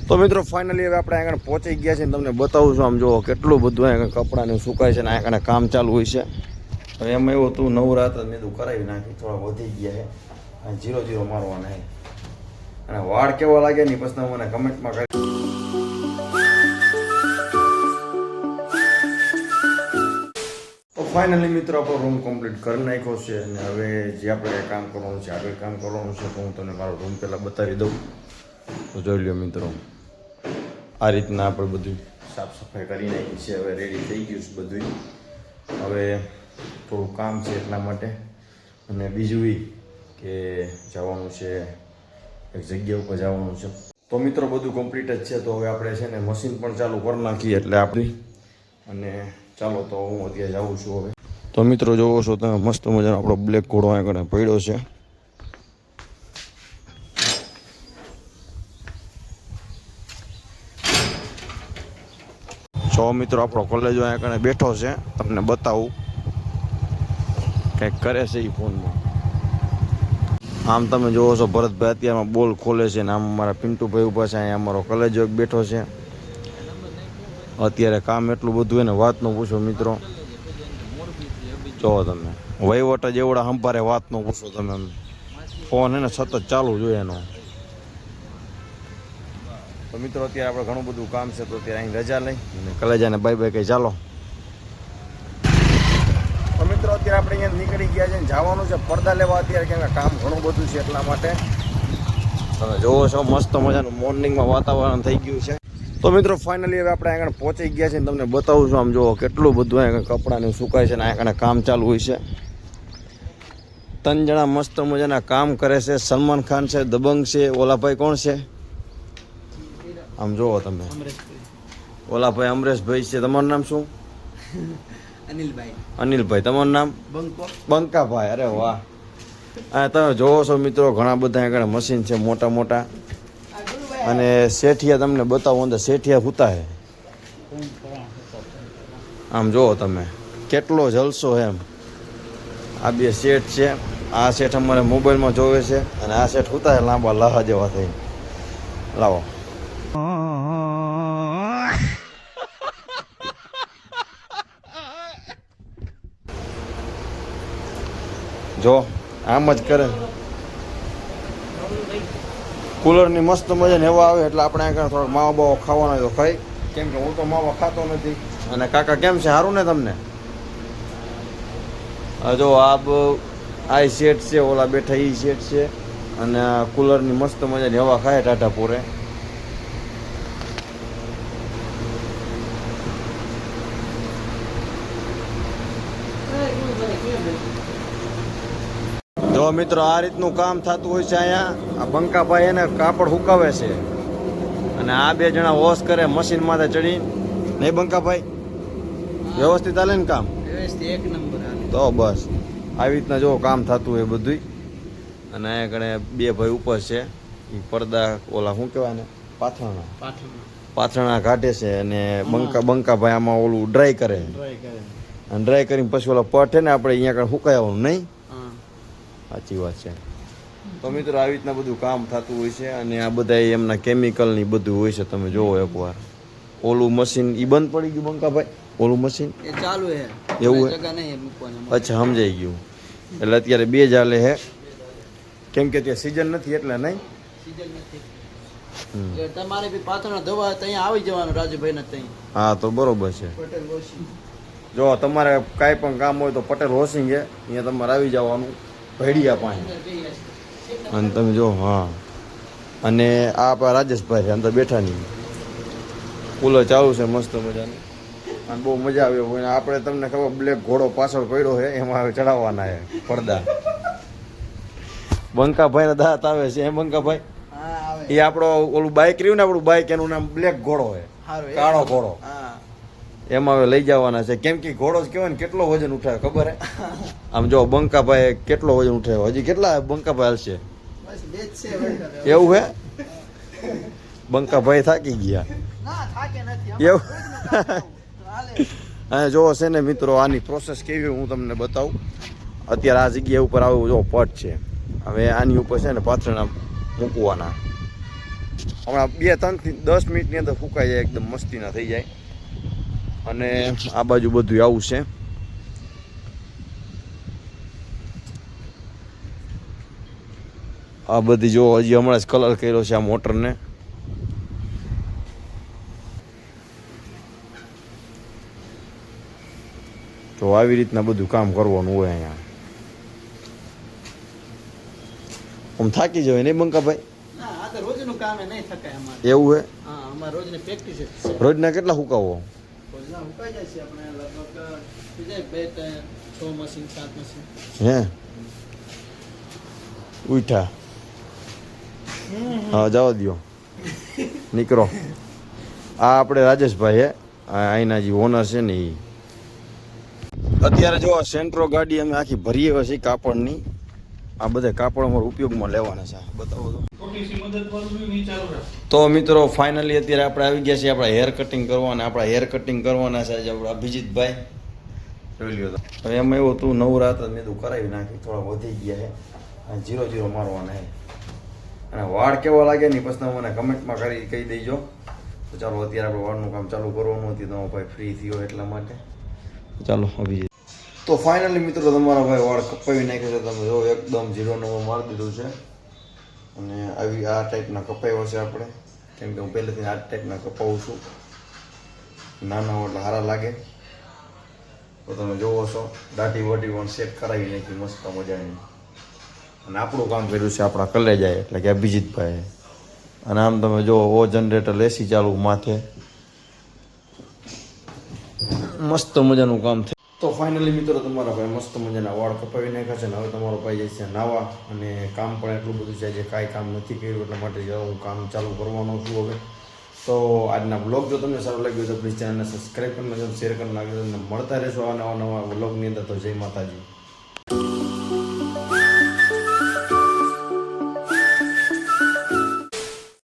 તો મિત્રો ફાઇનલી હવે આપણે આગળ પહોંચી ગયા છે. તમને બતાવું છું. આમ જુઓ કેટલું બધું આગળ કપડાને સુકાય છે ને આગળ કામ ચાલુ હોય છે. હવે એમાં એવું હતું નવરાત મેં તું કરાવી નાખી, થોડા વધી ગયા છે અને 0-0 મારવાના છે. અને વાળ કેવા લાગે ને પછી મને કમેન્ટમાં કહી. તો ફાઇનલી મિત્રો આપણો રૂમ કમ્પ્લીટ કરી નાખ્યો છે અને હવે જે આપણે કામ કરવાનું છે આગળ કામ કરવાનું છે તો હું તમને મારો રૂમ પહેલાં બતાવી દઉં. તો જોઈ લો મિત્રો, આ રીતના આપણે બધું સાફ સફાઈ કરી નાખી છે. હવે રેડી થઈ ગયું છે બધું. હવે થોડું કામ છે એટલા માટે, અને બીજું એ કે જવાનું છે એક જગ્યા ઉપર જવાનું છે. તો મિત્રો બધું કમ્પ્લીટ જ છે. તો હવે આપણે છે ને મશીન પણ ચાલુ કરી નાખીએ એટલે આપણી. અને ચાલો તો હું અત્યારે જાઉં છું હવે. તો મિત્રો જોવો છો તમે મસ્ત મજાનો આપણો બ્લેક ઘોડો આગળ પડ્યો છે. જો મિત્રો આપણો કોલેજ આગળ બેઠો છે, તમને બતાવું કંઈક કરે છે એ ફોનમાં. આમ તમે જોવો છો ભરતભાઈ અત્યારમાં બોલ ખોલે છે ને આમ અમારા પિન્ટુભાઈ ઊભા છે. અહીંયા અમારો કોલેજ બેઠો છે. અત્યારે કામ એટલું બધું એને વાત ન પૂછો મિત્રો. જોવો તમે વહીવટ જ એવડા સંભારે વાત ન પૂછો તમે. ફોન એને સતત ચાલુ જોઈએ એનો. તો મિત્રો અત્યારે આપણે ઘણું બધું કામ છે તો અત્યારે અહીં રજા લઈ અને કલેજાને બાય બાય કહી ચાલો. તો મિત્રો અત્યારે આપણે અહીંયા નીકળી ગયા છે, જવાનું છે પડદા લેવા અત્યારે, કેમ કે કામ ઘણું બધું છે એટલા માટે. તમે જોવો છો મસ્ત મજાનું મોર્નિંગમાં વાતાવરણ થઈ ગયું છે. તો મિત્રો ફાઇનલી હવે આપણે આગળ પહોંચી ગયા છે. તમને બતાવું છું. આમ જુઓ કેટલું બધું આગળ કપડાને સુકાય છે ને આગળ કામ ચાલુ હોય છે. 3 જણા મસ્ત મજાના કામ કરે છે. સલમાન ખાન છે, દબંગ છે, ઓલા ભાઈ કોણ છે આમ જુઓ તમે, ઓલા ભાઈ અમરેશભાઈ છે. તમારું નામ શું? અનિલભાઈ. તમારું નામ? બંકાભાઈ. અરે વાહ. હા તમે જોવો છો મિત્રો ઘણા બધા આગળ મશીન છે મોટા મોટા. અને શેઠિયા તમને બતાવો અંદર શેઠિયા હુતા હે. આમ જુઓ તમે કેટલો જલસો એમ. આ બે શેઠ છે. આ શેઠ અમારે મોબાઈલમાં જોવે છે અને આ શેઠ હુતા હે લાંબા લહા જેવા થઈ. લાવો જો આમ જ કરે. કુલરની મસ્ત મજાને હવા આવે એટલે આપણે આગળ થોડોક માવો બાવો ખાવાનો તો ખાઈ, કેમ કે હું તો માવો ખાતો નથી. અને કાકા કેમ છે? સારું ને તમને? જો આ શેઠ છે, ઓલા બેઠા એ શેઠ છે. અને આ કુલરની મસ્ત મજાની હવા ખાય ટાટા પૂરે. જો મિત્રો આ રીતનું કામ થતું હોય છે અહીંયા. આ બંકાભાઈ એને કાપડ હુકાવે છે અને આ 2 જણા વોશ કરે મશીન માથે ચડી. નહીં બંકાભાઈ? વ્યવસ્થિત હાલે ને કામ? વ્યવસ્થિત એક નંબર હાલે. તો બસ આવી રીતના જો કામ થતું હોય બધું. અને અહીંયા કણે 2 ભાઈ ઉપર છે. એ પડદા ઓલા શું કહેવાય ને પાથરણા કાઢે છે. અને બંકાભાઈ આમાં ઓલું ડ્રાય કરે. અને ડ્રાય કરીને પછી ઓલા પટ છે ને આપણે અહીંયા કણે હુકાવવાનું નહીં. સાચી વાત છે. તો મિત્રો આવી રીતના બધું કામ થતું હોય છે. અને આ બધા એમના કેમિકલની બધું હોય છે. તમે જોવો એકવાર. ઓલું મશીન એ બંધ પડી ગયું બંકાભાઈ? ઓલું મશીન ચાલુ છે એવું હે? અચ્છા સમજાઈ ગયું. એટલે અત્યારે 2 ચાલે છે કેમ કે ત્યાં સિઝન નથી એટલે. નહીં તમારે બી પાથરણા દવા ત્યાં આવી જવાનું રાજુભાઈ ને ત્યાં. હા તો બરોબર છે. જો તમારે કાંઈ પણ કામ હોય તો પટેલ વોશિંગ છે, અહીંયા તમારે આવી જવાનું ભેડિયા પાસે. અને તમે જો હા. અને આ આપણા રાજેશભાઈ અંદર બેઠા નહીં. કુલર ચાલુ છે મસ્ત મજાનું અને બહુ મજા આવે. આપણે તમને ખબર બ્લેક ઘોડો પાછળ પડ્યો છે એમાં હવે ચડાવવાના છે પડદા. બંકાભાઈના દાંત આવે છે એમ બંકાભાઈ? એ આપણો ઓલું બાઇક રહ્યું ને આપણું બાઇક, એનું નામ બ્લેક ઘોડો છે, કાળો ઘોડો. એમાં હવે લઈ જવાના છે. કેમ કે ઘોડો જ કહેવાય ને કેટલો વજન ઉઠાવે ખબર હે? આમ જો બંકાભાઈ કેટલો વજન ઉઠાવ્યો. હજી કેટલા બંકાભાઈ હાલશે? એવું હે? બંકાભાઈ થાકી ગયા એવું? અને જો છે ને મિત્રો આની પ્રોસેસ કેવી હું તમને બતાવું. અત્યારે આ જગ્યા ઉપર આવું જો પટ છે. હવે આની ઉપર છે ને પાથરણા મૂકવાના. હમણાં 2-3 થી 10 મિનિટની અંદર ફૂંકાઈ જાય, એકદમ મસ્તીના થઈ જાય. અને આ બાજુ બધું આવું છે. આ બધી જો હજી હમણાં જ કલર કર્યો છે આ મોટરને. તો આવી રીતના બધું કામ કરવાનું હોય અહીંયા. આમ થાકી જવાય નહીં બંકાભાઈ? રોજનું કામ નહીં થકાય અમારે. એવું હે? હા, અમારે રોજની પ્રેક્ટિસ છે. રોજના કેટલા હુકાવો? રોજના હુકાઈ જાય છે આપણે લગભગ થઈ જાય 2-6 મશીન 7 મશીન. હે ઉઠા હા જવા દો નીકળો. આ આપણે રાજેશભાઈ હે, અહીંના જે ઓનર છે ને એ. અત્યારે જો સેન્ટ્રો ગાડી અમે આખી ભરીએ હોય છે કાપડની. આ બધા કાપડ અમારા ઉપયોગમાં લેવાના છે. બતાવો તો મિત્રો ફાઇનલી અત્યારે આપણે આવી ગયા છીએ આપણા હેર કટિંગ કરવાના. આપણા હેર કટિંગ કરવાના છે આજે આપણા અભિજીતભાઈ. જોઈ લ્યો તો હવે એમાં એવું તું નવરા હતા મેં તું કરાવી નાખી, થોડા વધી ગયા છે અને 0-0 મારવાના છે. અને વાળ કેવા લાગે ને પછી તમે મને કમેન્ટમાં કહી દેજો. તો ચાલો અત્યારે આપણે વાળનું કામ ચાલુ કરવાનું હતું, તમારો ભાઈ ફ્રી થયો એટલા માટે. ચાલો અભિજીત. તો ફાઇનલી મિત્રો તમારા ભાઈ વાળ કપાવી નાખ્યો છે. તમે જો એકદમ 0 મારી દીધું છે. અને આવી આ ટાઈપના કપાવ્યો છે આપણે, કેમ કે હું પહેલેથી આ ટાઈપના કપાવું છું. નાના એટલે સારા લાગે. તો તમે જોવો છો દાઢી વાઢી પણ સેટ કરાવી નાખી મસ્ત મજાની. અને આપણું કામ કર્યું છે આપણા કલેજાએ એટલે કે અભિજીતભાઈ. અને આમ તમે જો ઓ જનરેટર એસી ચાલુ માથે મસ્ત મજાનું કામ થાય. તો ફાઇનલી મિત્રો તમારા ભાઈ મસ્ત મજાના વાળ કપાવી નાખ્યા છે. ને હવે તમારો ભાઈ જાય છે નાવા. અને કામ પણ એટલું બધું છે જે કાંઈ કામ નથી કર્યું એટલા માટે હું કામ ચાલુ કરવાનો છું હવે. તો આજના બ્લોગ જો તમને સારું લાગ્યું તો પ્લીઝ ચેનલને સબસ્ક્રાઈબ કરી નાખજો, શેર કરી નાખજો. અને મળતા રહેશો આ નવા વ્લોગની અંદર. તો જય માતાજી.